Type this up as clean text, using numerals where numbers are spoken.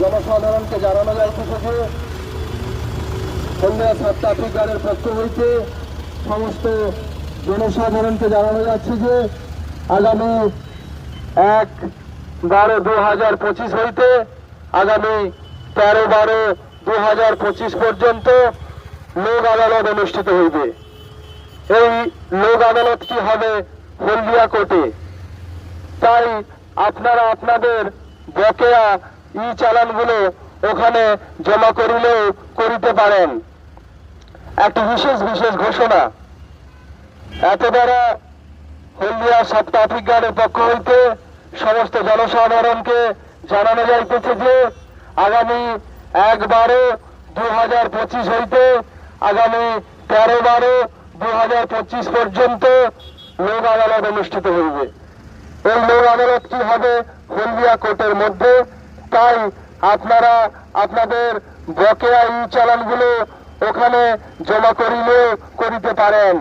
জনসাধারণকে জানানো যাইতেছে যে হলদিয়া সাব ট্রাফিক গার্ডের পক্ষ হইতে সমস্ত জনসাধারণকে জানানো যাচ্ছে যে আগামী 1/12/2025 হইতে আগামী 13/12/2025 পর্যন্ত লোক আদালত অনুষ্ঠিত হইবে। এই লোক আদালতটি হবে হলদিয়া কোর্টে। তাই আপনারা আপনাদের বকেয়া চালানগুলো ওখানে জমা করিতে পারেন। একটি বিশেষ ঘোষণা, এত দ্বারা হলদিয়া সাব ট্রাফিক গার্ডের পক্ষ হইতে সমস্ত জনসাধারণকে জানানো যাইতেছে যে আগামী 1/12/2025 হইতে আগামী 13/12/2025 পর্যন্ত লোক আদালত অনুষ্ঠিত হইবে। এই লোক আদালতটি হবে হলদিয়া কোর্টের মধ্যে। তাই আপনারা আপনাদের বকেয়া চালানগুলো ওখানে জমা করিতে পারেন।